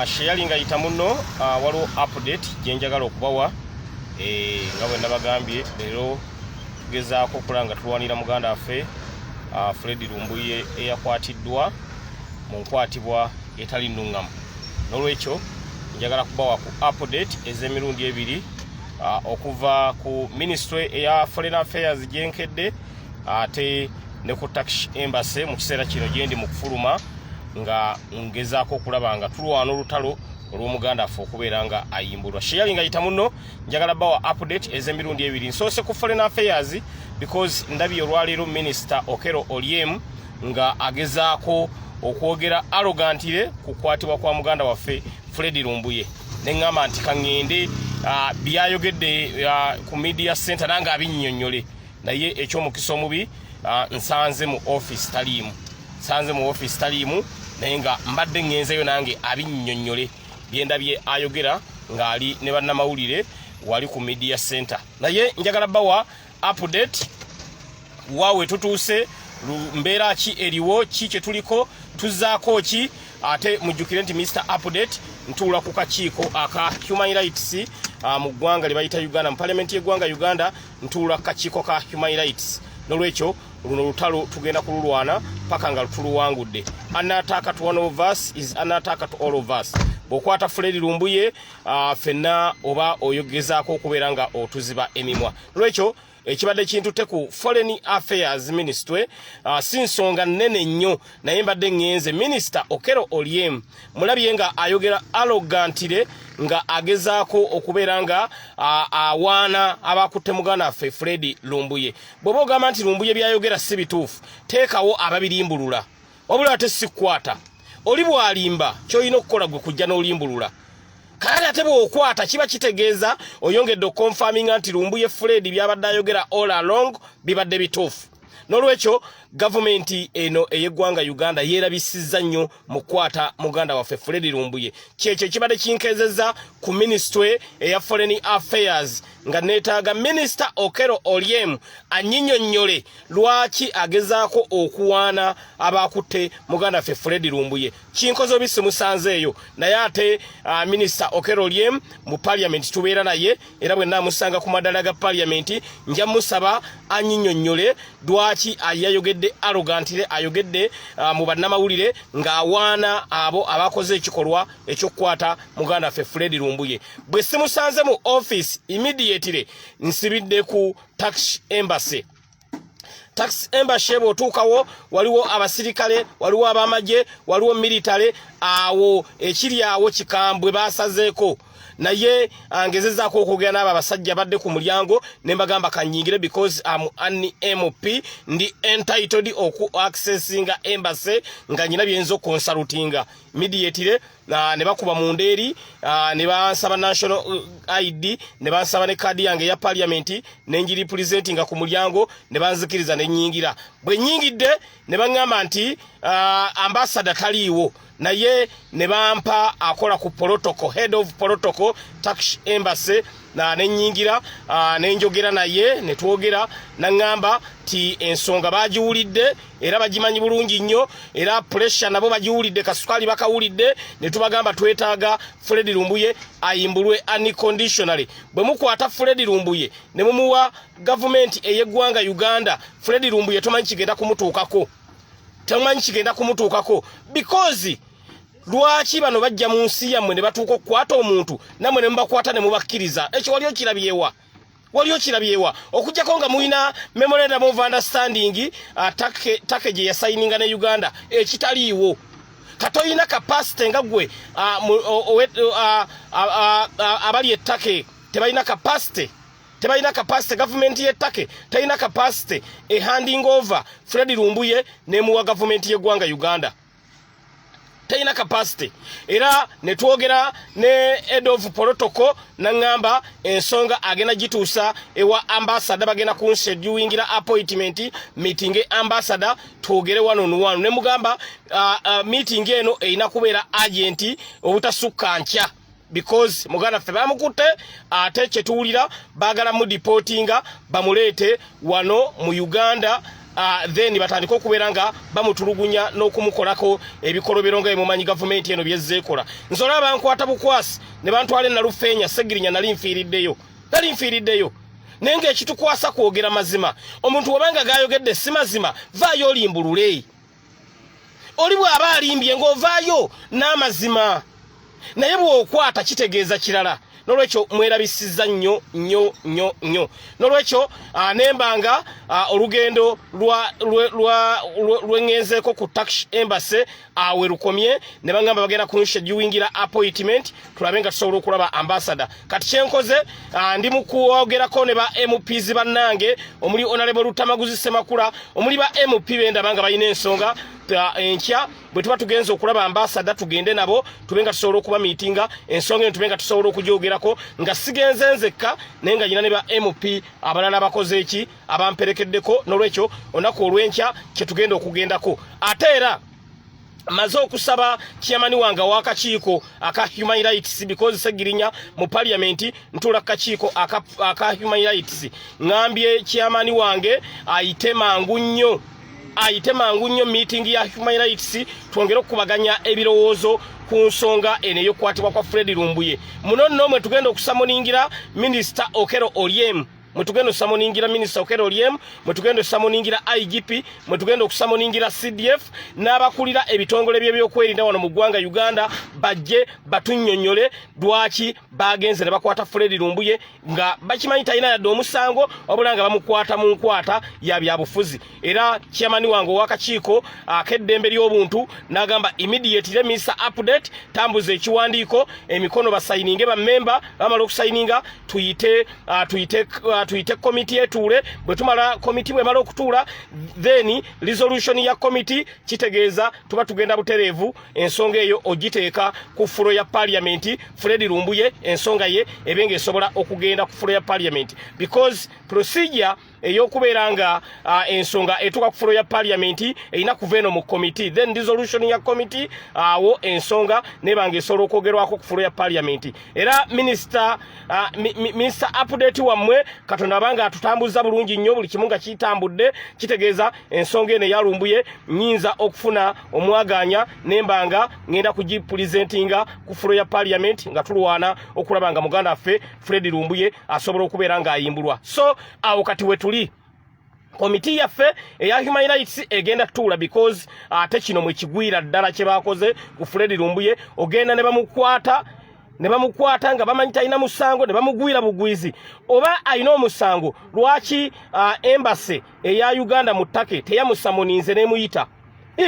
sharing ayita muno waliwo update gyenjagala okubawa nga bwe nabagambye leero tugezaako okulanga tulwanira muganda waffe Fred Lumbuye eyakwatiddwa mu nkwatibwa etali nnungamu. N'olwekyo njagala kubawa ku update ez'emirundi ebiri okuva ku Ministry eya Foreign Affairs gyenkedde ate ne ku Turkish Embassy mu kiseera kino gyendi mu kufuluma nga ngezaako okulaba nga tulwana olutalo olw'omuganda waffe okubeera nga ayimbulwa. Sharing ayita muno njagala bawa update ez'emirundi ebiri. Nsoose ku Foreign Affairs because ndabye olwaleero Minister Okello Oryem nga agezaako okwogera arrogantire kukwatibwa kwa muganda waffe Fred Lumbuye. Neŋŋamba nti kaŋŋende byayogedde ku media center nange abinnyonnyole, naye eky'omukisa omubi nsanze mu office taliimu naye nga mbadde ŋŋenzeyo nange abinnyonnyole byendabye ayogera ng'ali ne bannamawulire wali ku media center. Naye njagala bawa update waawe tutuuse, mbeera ki eriwo, ki kye tuliko, tuzzaako ki, ate mujjukire nti Mr. Update ntuula ku kakiiko aka Human Rights mu ggwanga lye bayita Uganda, mu parliament y'eggwanga Uganda ntuula ku kakiiko ka Human Rights. N'olwekyo luno lutalo tugenda kululwana paka nga tuluwangudde. An attack to one of us is an attack to all of us. Bw'okwata Fred Lumbuye fenna oba oyogezaako okubeera nga otuziba emimwa. N'olwekyo ekibadde kintutte ku Foreign Affairs Ministry si nsonga nnene nnyo, naye mbadde ŋŋenze Minister Okello Oryem mulabye nga ayogera arrogantire nga agezaako okubeera nga awaana abakutte muganda waffe Fred Lumbuye. Bw'oba ogamba nti Lumbuye byayogera si bituufu, teekawo ababirimbulula, wabula ate sikwata. Oli bw'alimba ky'olina okukola gwe kujja n'olimbulula. Kale ate bw'okwata kiba kitegeeza oyongedde okonfaminga nti Lumbuye Fred byabadde ayogera all along bibadde bituufu. N'olwekyo gavumenti eno ey'eggwanga Uganda yeerabisizza nnyo mu kukwata muganda waffe Fred Lumbuye. Kyekyo kibadde kinkezezza ku Ministry eya Foreign Affairs nga neetaaga Minister Okello Oryem annyinyonnyole lwaki agezaako okuwaana abakutte muganda waffe Fred Lumbuye. Kinkoze obi simusanzeeyo, naye ate Minister Okello Oryem mu Parliament tubeera naye, era bwe naamusanga ku madala ga Parliament nja musaba annyinyonnyole lwaki ayayogedde arrogantire, ayogedde mu bannamawulire ng'awaana abo abakoze ekikolwa ekyokukwata muganda waffe Fred Lumbuye. Bwe simusanze mu office immediately nsibidde ku Turkish Embassy. Turkish Embassy bw'otuukawo waliwo abasirikale, waliwo abamagye, waliwo military, awo ekiri awo kikambwe baasazeeko. Naye angezezaako okwogera n'abo abasajja badde ku mulyango ne mbagamba kannyingire because I'm an MP ndi entitled oku accessinga embassy nga nyina byenzo consultinga immediately ne bakuba mu ndeeri ne bansaba national ID ne bansaba ne kadi yange ya parliament ne njiri presentinga ku mulyango ne banzikiriza ne nnyingira. Bwe nnyingidde ne baŋŋamba nti ambassador taliiwo, naye ne bampa akola ku protocol, head of protocol Turkish Embassy ne nnyingira ne njogera naye ne twogera naŋŋamba ti ensonga bagiwulidde era bagimanyi bulungi nnyo era pressure nabo bagiwulidde, kasukali bakawulidde, ne tubagamba twetaaga Fred Lumbuye ayimbulwe unconditionally. Bwe mukwata Fred Lumbuye ne mumuwa government ey'eggwanga Uganda, Fred Lumbuye tomanyi kigenda kumutuukako, because lwaki bano bajja mu nsi yammwe ne batuuka okukwata omuntu nammwe ne mubakwata ne mubakkiriza? Ekyo wali okirabyewa okujjako nga mulina memorandum of understanding take gye yasayininga ne Uganda ekitaliiwo. Katoyina capacity nga gwe abali ettake tebalina capacity, government y'ettake talina capacity handing over Fred Lumbuye nemuwa government y'eggwanga Uganda. Talina capacity. Era ne twogera ne head of protocol naŋŋamba ensonga agenda gituusa ewa ambassador, bagenda kunseduingira appointment meeting ambassador twogere wano nuwano. Ne mugamba meeting eno erina kubeera agent obutasukka nkya because muganda ffe bamukutte ate kye tuwulira baagala mu deportinga bamuleete wano mu Uganda then batandika okubeera nga bamutulugunya n'okumukolako ebikolobero nga emumanyi gavumenti eno byezzeekola. Nzola bankwata bukwasi ne bantwala e Nalufeenya Ssegirinya nali nfiiriddeyo. Naye ng'ekitukwasa kwogera mazima. Omuntu wabanga gayogedde si mazima, vaayo olimbulule. Oli bw'aba alimbye ng'ovaayo n'amazima. Naye bw'okwata kitegeeza kirala. Nolwekyo mwerabisizza nnyo. Nolwekyo nembanga olugendo lwengenzeeko ku Turkish Embassy awe lukomye ne bangamba bagenda kunschedulingira appointment tulabe nga tusobola okulaba ambassador. Kati kyenkoze ndi mu kwogerako ne ba MPs bannange omuli Honorable Lutamaguzi Ssemakula omuli ba MP bendaba nga balina ensonga enkya bwe tuba tugenze okulaba ambassador tugende nabo tubenga tusobola okuba meetinga ensonga eno tubenga tusobola okujoogerako nga sigenze nzekka naye nga nyina ne ba MP abalala abakoze eki abamperekeddeko. Nolwekyo onako olwenkya kye tugenda okugendako. Ate era maze okusaba chairman wange w'akakiiko aka Human Rights because Ssegirinya mu parliament ntula kakiiko aka Human Rights ngambye chairman wange ayite mangu nnyo meeting ya Human Rights twongere okubaganya ebirowoozo ku nsonga eno ey'okukwatibwa kwa Fred Lumbuye. Muno nno mwe tugenda okusamoningira Minister Okello Oryem, mwe tugenda okusamoningira Minister Okello Oryem, mwe tugenda okusamoningira IGP, mwe tugenda okusamoningira CDF n'abakulira ebitongole by'ebyokwerinda wano mu ggwanga Uganda bajje batunnyonnyole lwaki bagenze ne bakwata Fred Lumbuye nga bakimanyi talina yadde omusango wabula nga bamukwata mu nkwata ya byabufuzi. Era chairman wange w'akakiiko ak'eddembe ly'obuntu n'agamba immediately Minister update tambuza ekiwandiiko emikono basayininge bammemba bamala okusayininga tuyite committee etuule. Bwe tumala committee bwe mala okutuula then resolution ya committee kitegeeza tuba tugenda butereevu ensonga eyo ogiteeka ku fulo ya parliament Fred Lumbuye ensonga ye ebenga esobola okugenda ku fulo ya parliament because procedure eyokubeera nga ensonga etuka ku fulo ya parliament erina kuva eno mu committee then resolution ya committee awo ensonga nebanga esobola okwogerwako ku fulo ya parliament. Era minister update wammwe Katonda abanga atutambuza bulungi nnyo buli kimu nga kitambudde kitegeeza ensonga eno ya Lumbuye nyinza okufuna omwaganya nembanga ngenda kugipresentinga ku fulo ya parliament nga tulwana okulaba nga muganda affe Fred Lumbuye asobola okubeera nga ayimbulwa. So awo kati wetuli komiti yaffe eya Human Rights egenda tuula because ate kino mwe kigwira ddala kye bakoze ku Fred Lumbuye ogenda ne bamukwata nga bamanyi talina musango ne bamugwira bugwizi oba alina omusango lwaki embassy eya Uganda mu Turkey teyamusamoninze nemuyita.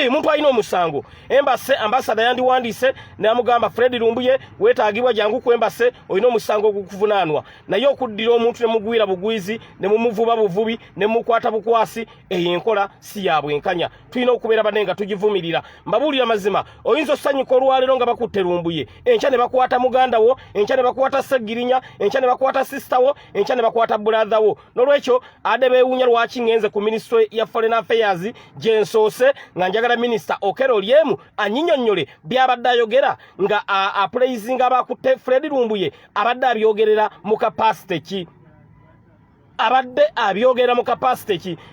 Muntu alina omusango embassy ambassador yandiwandiise n'amugamba Fred Lumbuye weetaagibwa jangu ku embassy olina omusango okukuvunaanwa naye okuddira omuntu ne mugwira bugwizi ne mumuvuba buvubi ne mukwata bukwasi enkola si ya bwenkanya. Tulina okubeera bane nga tugivumirira. Mbabuulira mazima oyinza osanyuka olwaleero nga bakutte Lumbuye enkya ne bakwata muganda wo enkya ne bakwata Ssegirinya enkya ne bakwata sister wo enkya ne bakwata brother wo. Nolwekyo ade beewuunya lwaki ngenze ku Ministry ya Foreign Affairs gye nsoose nga njagala Minister Okello Oryem anyinyonnyole byabadde ayogera nga appraisinga abakutte Fred Lumbuye abadde abyogerera mu capacity ki?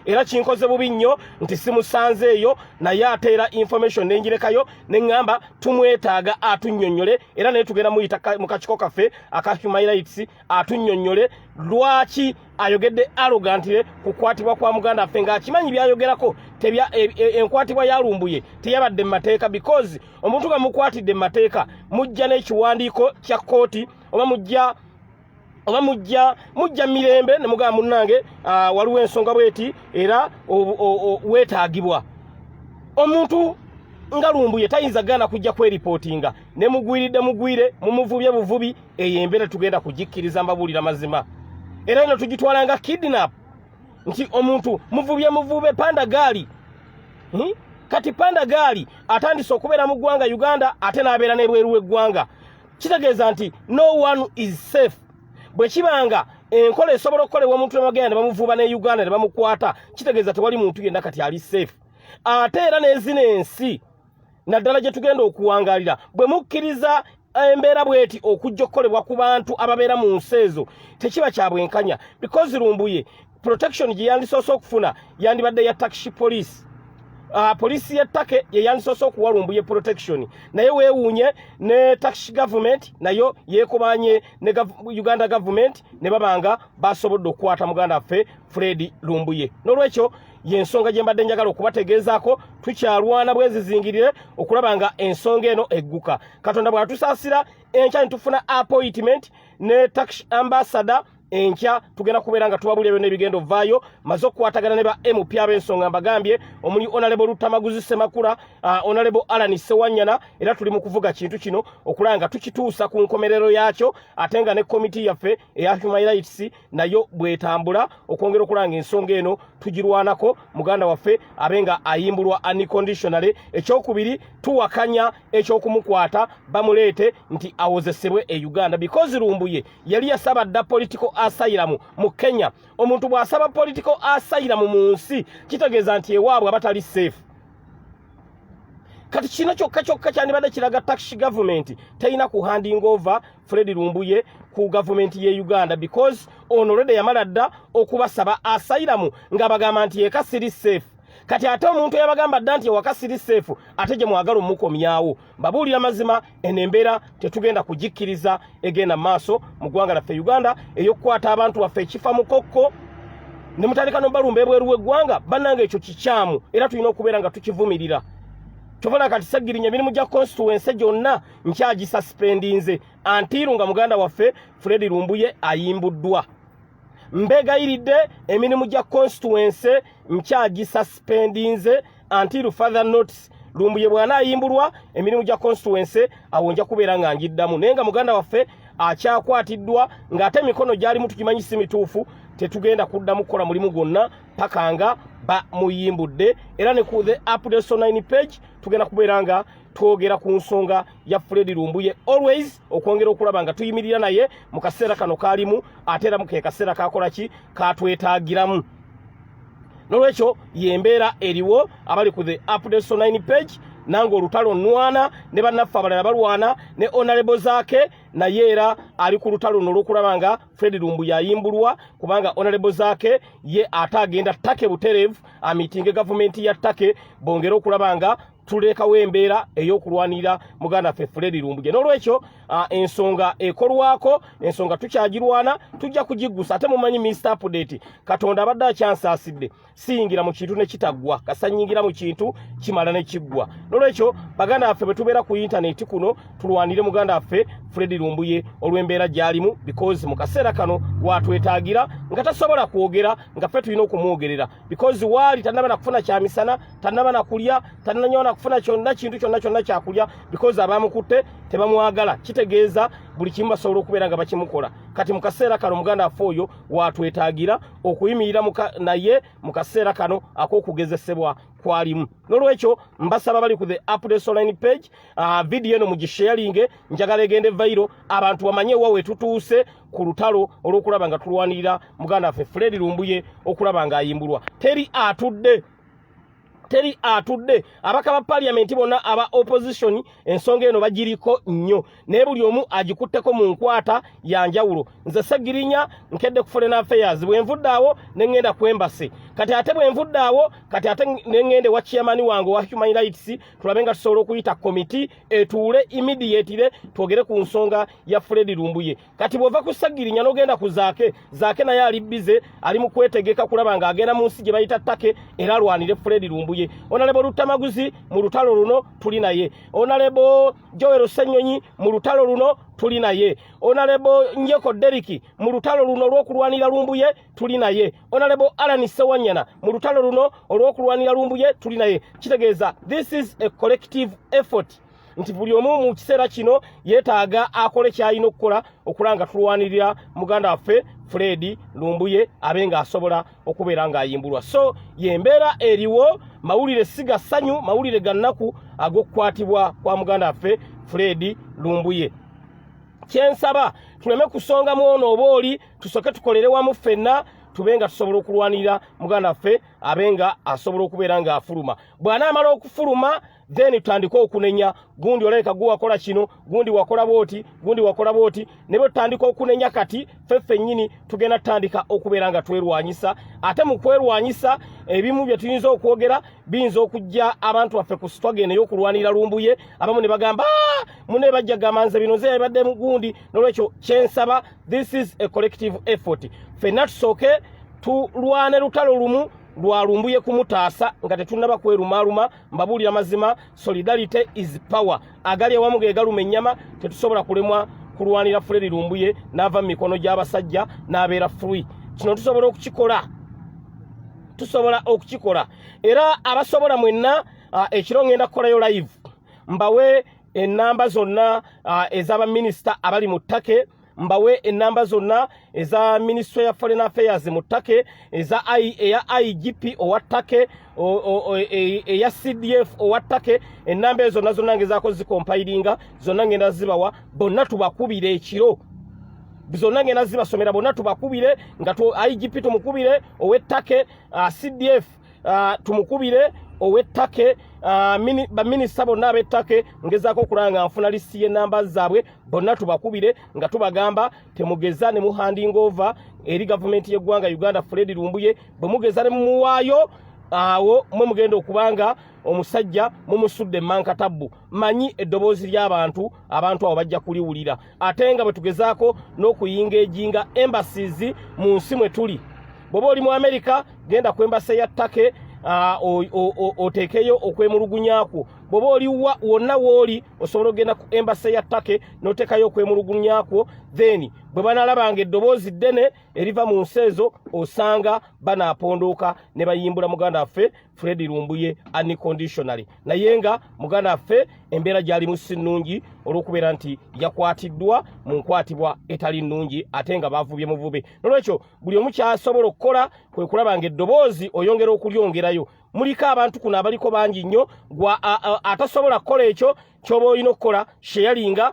Era kinkoze bubi nnyo nti simusanze eyo naye ateera information nenjirekayo neŋŋamba tumwetaaga atunnyonnyole era naye tugenda muyita mu kakiko kaffe aka Human Rights atunnyonnyole lwaki ayogedde arrogantly kukwatibwa kwa muganda affe ng'akimanyi byayogerako enkwatibwa ya Lumbuye teyabadde mu mateeka because omuntu nga mukwatidde mu mateeka mujja n'ekiwandiiko kya kooti oba mujja mirembe ne mugamba munnange waliwo ensonga bweti era weetaagibwa. Omuntu nga Lumbuye tayinza gana kujja kweripootinga ne mugwire mumuvubye buvubi eyo embeera tugenda kugikkiriza mbabuulira mazima. Era eno tugitwala nga kidnap nti omuntu muvube panda gaali kati panda gaali atandise okubeera mu ggwanga Uganda ate n'abeera n'ebweru w'eggwanga. Kitegeeza nti no one is safe. Bwe kibanga enkola esobola okukolebwa omuntu n'amagenda ne bamuvuba ne Uganda ne bamukwata kitegeeza tewali muntu yenna kati ali safe. Ate era n'ezina ensi naddala gye tugenda okuwangaalira bwe mukkiriza embeera bweti okujja okukolebwa ku bantu ababeera mu nsi ezo tekiba kya bwenkanya because Lumbuye protection gye yandisoose okufuna yandibadde ya taxi police. Polisi ya Take ye yandisoose okuwa Lumbuye protection. Naye weewuunye ne taxi government nayo yeekubanye ne Uganda government ne babanga basobodde okukwata muganda waffe Fred Lumbuye. N'olwekyo y'ensonga gye mbadde njagala okubategeezaako tukyalwana bwezizingirire okulaba nga ensonga eno egguka. Katonda bw'atusaasira enkya ne tufuna appointment ne tax ambassador enkya tugenda kubeera nga tubabulira byonna ebigendo vaayo maze okukwatagana ne ba MP ab'ensonga mbagambye omuli Honorable Lutamaguzi Semakula, Honorable Alan Sewanyana, era tuli mu kuvuga kintu kino okulaba nga tukituusa ku nkomerero yaakyo ate nga ne komiti yaffe eya Human Rights nayo bwetambula okwongera okulaba nga ensonga eno tugirwanako muganda waffe abenga ayimbulwa unconditionally. Ekyokubiri tuwakanya ekyokumukwata bamuleete nti awozesebwe e Uganda because Lumbuye yali yasaba dda political asylum mu Kenya. Omuntu bw'asaba political asylum mu nsi kitegeeza nti ewaabwe abatali safe. Kati kino kyokka kyandibadde kiraga tax government teyina ku handing over Fred Lumbuye ku government ye Uganda because ono already yamala dda okubasaba asylum nga bagamba nti eka siri safe. Kati ate omuntu yabagamba dda nti ewaka siri safe ate gye mwagala omukomyawo. Mbabuulira mazima eno embeera tetugenda kugikkiriza egenda maaso mu ggwanga laffe Uganda ey'okukwata abantu baffe ekifa mukokko ne mutandika n'obalumba ebweru w'eggwanga bannange ekyo kikyamu era tulina okubeera nga tukivumirira. Kyovana kati Ssegirinya emirimu gya constituency gyonna nkyagisaspendinze antiru nga muganda waffe Fred Lumbuye ayimbuddwa. Mbegayiridde emirimu gya constituency nkyagisaspendinze until further notice. Lumbuye bwana ayimbulwa emirimu gya constituency awo nja kubeera nga njiddamu naye nga muganda waffe akyakwatiddwa ng'ate emikono gyali mutukimanyi si mituufu tetugenda kuddamu kukola mulimu gwonna paka nga bamuyimbudde. Era ne ku the updates on 9 page tugenda kubeera nga twogera ku nsonga ya Fred Lumbuye always okwongera okulaba nga tuyimirira naye mu kaseera kano kaalimu ate era mu kaseera kakola ki katwetaagiramu. N'olwekyo yembeera eriwo abali ku the updates on 9 page nange olutalo nwana ne bannaffe abalala balwana ne Honorable Zaake naye era ali ku lutalo n'olwokulaba nga Fred Lumbuye ayimbulwa kubanga Honorable Zaake ye ate agenda Take butereevu amitinge gavumenti ya Take bongera okulaba nga tulekawo embeera ey'okulwanira muganda ffe Fred Lumbuye. N'olwekyo ensonga ekolwako ensonga tukyagirwana tujja kugiggusa ate mumanyi Mr. Update Katonda abadde akyansaasidde siyingira mu kintu ne kitaggwa kasanyingira mu kintu kimala ne kiggwa. N'olwekyo baganda baffe bwe tubeera ku internet kuno tulwanire muganda ffe Fred Lumbuye olw'embeera gy'alimu because mu kaseera kano watwetaagira nga tasobola kwogera nga ffe tulina okumwogerera because waali tannaba na kufuna kyamisana tannaba na kulya tannanyoona kufuna kyonna kintu kyonna kyakulya because abamukutte tebamwagala kitegeeza buli kimu basobola okubeera nga bakimukola. Kati mu kaseera kano muganda waffe oyo watwetaagira okuyimirira naye mu kaseera kano ak'okugezesebwa kwalimu. N'olwekyo mbasaba bali ku the updates online page video eno mugisharinge njagala egende viral abantu bamanye wa we tutuuse ku lutalo olw'okulaba nga tulwanirira muganda waffe Fred Lumbuye okulaba nga ayimbulwa. Teri atudde abaka ba parliament bonna aba opposition ensonga eno bagiriko nnyo naye buli omu agikutteko mu nkwata ya njawulo. Nze Ssegirinya nkedde ku Foreign Affairs bwe nvudde awo ne ngenda ku Embassy kati ate bwe nvudde awo kati ate ne ngende wa chairman wange wa Human Rights tulabe nga tusobola okuyita committee etuule immediately twogere ku nsonga ya Fred Lumbuye. Kati bw'ova ku Ssegirinya n'ogenda ku Zaake naye ali bize ali mu kwetegeka kulaba nga agenda mu nsi gye bayita Take era alwanire Fred Lumbuye. Honorable Lutamaguzi mu lutalo luno tuli naye. Honorable Joel Ssenyonyi mu lutalo luno tuli naye. Honorable Njeko Deriki mu lutalo luno olw'okulwanira Lumbuye tuli naye. Honorable Alan Sewanyana mu lutalo luno olw'okulwanira Lumbuye tuli naye. Kitegeeza this is a collective effort nti buli omu mu kiseera kino yeetaaga akole ky'alina okukola okulanga tulwanirira muganda waffe Fred Lumbuye abenga asobola okubeera nga ayimbulwa. So yembeera eriwo mawulire siga ssanyu mawulire gannaku ag'okukwatibwa kwa muganda waffe Fred Lumbuye. Kyensaba tuleme kusonga mu ono oba oli tusoke tukolere wamu ffenna tubenga tusobola okulwanirira muganda waffe abenga asobola okubeera nga afuluma. Bw'anaamala okufuluma then tutandika okunenya, gundi oleka guwakola kino, gundi wakola bwoti, gundi wakola bwoti, ne bwe tutandika okunenya kati ffeffe nnyini tugenda tutandika okubeera nga twerwanyisa. Ate mu kwerwanyisa ebimu bye tuyinza okwogera biyinza okujja abantu baffe ku struggle ey'okulwanira Lumbuye, abamu ne bagamba mune bajja gamanze bino ze yabadde mu gundi. N'olwekyo kyensaba, this is a collective effort. Ffenna tusooke tulwane lutalo lumu lwa Lumbuye kumutaasa nga tetunnaba kwerumaaluma. Mbabuulira mazima, solidarity is power. Agali awamu ge galuma ennyama, tetusobola kulemwa kulwanira Fred Lumbuye n'ava mu mikono gy'abasajja n'abeera free. Kino tusobola okukikola. Era abasobola mwenna ekiro ngenda kukolayo live mbawe ennamba zonna ez'abaminisita abali mu ttake, mbawe ennamba zonna eza Ministry ya Foreign Affairs mu ttake, eya IGP owa ttake, eya CDF owa ttake. Ennamba ezo zonna ngezaako zikompilinga, zonna ngenda zibawa, bonna tubakubire ekiro. Zonna ngenda zibasomera, bonna tubakubire nga IGP tumukubire ow'ettake, CDF tumukubire ow'ettake, baminisita bonna ab'ettake ngezaako okulanga nfuna listi y'ennamba zaabwe, bonna tubakubire nga tubagamba temugeza ne muhanding over eri gavumenti y'eggwanga Uganda Fred Lumbuye. Bwe mugeza ne mumuwaayo, awo mwe mugenda okubanga omusajja mumusudde mankatabbu. Manyi eddoboozi ly'abantu, abantu abo bajja kuliwulira. Ate nga bwe tugezaako n'okuyinga ejinga embassies mu nsi mwe tuli. Bw'oba oli mu America, genda ku embassy ya ttake oteekeyo okwemulugunyako. Bw'oba oli wonna w'oli osobola okugenda ku embassy ya ttake n'oteekayo okwemulugunyako. Then bwe banaalabanga eddoboozi ddene eriva mu nsi ezo, osanga banaapondoka ne bayimbula muganda waffe Fred Lumbuye unconditionally. Naye nga muganda waffe embeera gy'alimu si nnungi olw'okubeera nti yakwatiddwa mu nkwatibwa etali nnungi ate nga bavubye muvube. N'olwekyo buli omu kyasobola okukola kwe kulaba ng'eddoboozi oyongera okulyongerayo. Muliko abantu kuno abaliko bangi nnyo, atasobola kukola ekyo ky'oba olina okukola sharinga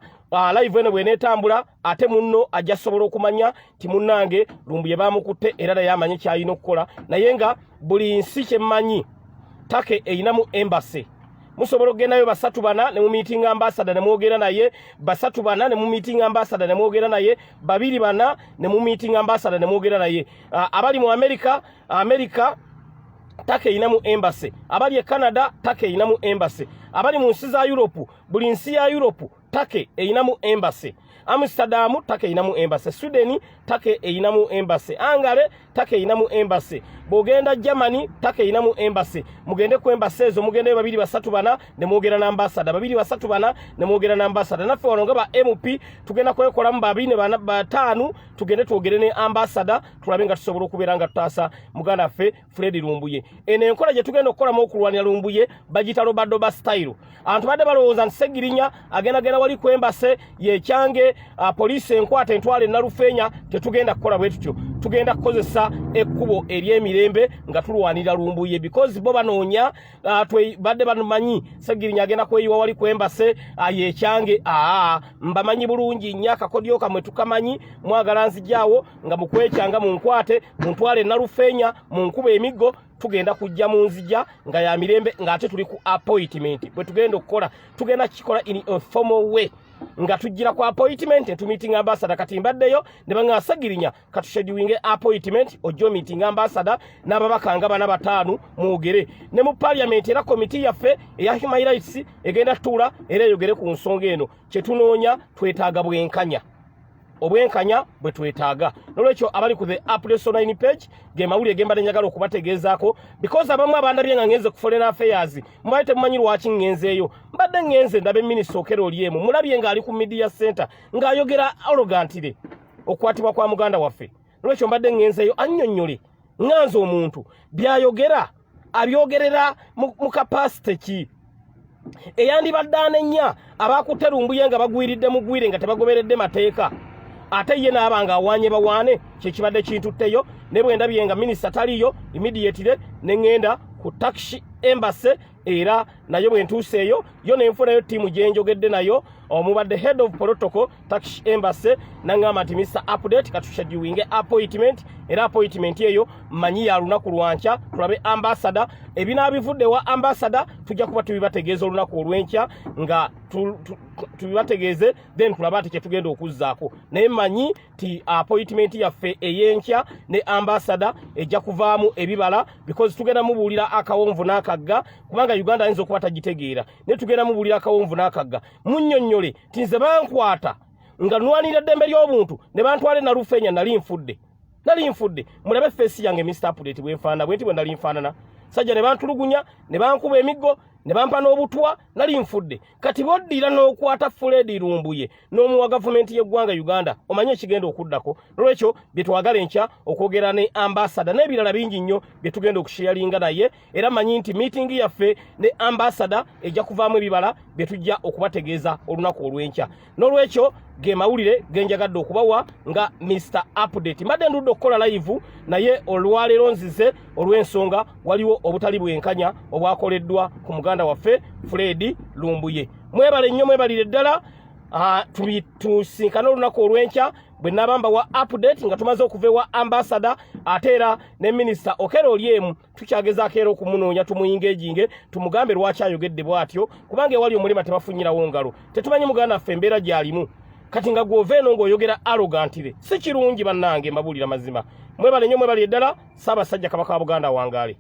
live eno bw'eneetambula, ate munno ajja sobola okumanya ti munnange Lumbuye baamukutte era naye amanye ky'alina okukola. Naye nga buli nsi kyemmanyi ttake eyinamu embassy. Musobola okugendayo basatu bana ne mu meeting ambassador ne mwogera naye, basatu bana ne mu meeting ambassador ne mwogera naye, babiri bana ne mu meeting ambassador ne mwogera naye. Abali mu America ttake eyinamu embassy. Abali e Canada ttake eyinamu embassy. Abali mu nsi za Europe, buli nsi ya Europe ttake eyinamu embassy. Amsterdam ttake eyinamu embassy. Sweden ttake eyinamu embassy. Angale ttake eyinamu embassy. Bogenda Germany ttake eyinamu embassy. Mugende ku embassy ezo, mugende babiri basatu bana ne mwogera na ambassador, babiri basatu bana ne mwogera na ambassador. Naffe wano nga ba MP tugenda kwekolamu babiri ne bataanu, tugende twogere ne ambassador tulabe nga tusobola okubeera nga tutaasa muganda waffe Fred Lumbuye. Eno enkola gye tugenda okukolamo okulwanira Lumbuye bagita Robadoba style. Abantu badde balowooza nti Segirinya agenda wali ku embassy yekyange poliisi enkwata entwale Nalufeenya. Tetugenda kukola bwe tutyo. Tugenda kukozesa ekkubo ery'emirembe nga tulwanira Lumbuye because bo banoonya badde bamanyi Segirinya agenda kweyiwa wali ku embassy yekyange. Mbamanyi bulungi nnyo akakodyo kamwe tukamanyi, mwagala nzijaawo nga mukwekyanga munkwate muntwale Nalufeenya munkuba emiggo. Tugenda kujja mu nzija nga ya mirembe ng'ate tuli ku appointment. Bwe tugenda okukola tugenda kikola in a formal way nga tujjira ku appointment tu meeting ambassador. Kati mbaddeyo ne banga Segirinya katushedewinge appointment ojo meeting ambassador n'ababaka nga bana bataanu mwogere ne mu parliament. Era committee yaffe eya human rights egenda tuula era eyogere ku nsonga eno. Kye tunoonya twetaaga bwenkanya, obwenkanya bwe twetaaga. N'olwekyo abali ku the Apple online page ge mawulire ge mbadde njagala okubategeezaako because abamu abandabye nga ngenze ku Foreign Affairs mwaite mumanyi lwaki ngenzeeyo. Mbadde ngenze ndabe Minisita Okello Olyemu mulabye ng'ali ku media center ng'ayogera arrogantly okukwatibwa kwa muganda waffe. N'olwekyo mbadde ngenzeeyo annyonnyole nganze omuntu byayogera abyogerera mu capacity ki eyandibadde anenya abakutte Lumbuye nga bagwiridde mugwire nga tebagoberedde mateeka. Ate ye n'abanga awaanye bawaane kyekibadde kintutteyo ne bwe ndabye nga minisita taliyo immediately ne ngenda ku taxi embassy era nayo bwe ntuuseeyo yo ne nfunayo ttiimu gye njogedde nayo omubadde head of protocol Turkish Embassy nangamba nti Mr. Update katushedewinge appointment era appointment eyo manyi ya lunaku lwancha tulabe ambassador ebinabivudde wa ambassador tujja kuba tubibategeeza olunaku olwenkya nga tubibategeeze then tulaba ati kyetugenda okuzzaako naye manyi ti appointment yaffe eyenkya ne ambassador ejja kuvaamu ebibala because tugenda mubuulira akawonvu n'akagga kubanga Uganda ayinza okuba tagitegeera ne tugenda mubuulira akawonvu n'akagga munnyonnyole ti nze bankwata nga nwanira ddembe ly'obuntu ne bantwale na Lufeenya nali nfudde mulabe face yange Mr. Update bwenfaanana bwe nti bwe nali nfaanana sajja ne bantulugunya ne bankuba emiggo ne bampa n'obutwa nali nfudde kati boddira n'okwata Fred Lumbuye n'omuwa gavumenti y'eggwanga Uganda omanye ekigenda okuddako nolwekyo bye twagala enkya okwogera ne ambassador n'ebirala bingi nnyo bye tugenda okusharinga naye era manyi nti meeting yaffe ne ambassador ejja kuvaamu ebibala bye tujja okubategeeza olunaku olw'enkya nolwekyo ge mawulire genjagadde okubawa nga Mr. Update mbadde ndudde okukola live naye olwaleero nzize olw'ensonga waliwo obutali bwenkanya obwakoleddwa ku muganda waffe Fred Lumbuye mwebale nnyo mwebalire ddala tusinkana olunaku olw'enkya bwe nabamba wa Update nga tumaze okuva wa ambassador ate era ne Minister Okello Oryem tukyagezaako era okumunoonya tumuyingejinge tumugambe lwaki ayogedde bw'atyo kubanga ewali omulema tebafunyirawo ngalo tetumanyi muganda waffe embeera gy'alimu kati nga gw'oveeno ng'oyogera arrogantire si kirungi bannange mbabuulira mazima mwebale nnyo mwebali eddala Ssaabasajja Kabaka wa Buganda wangaale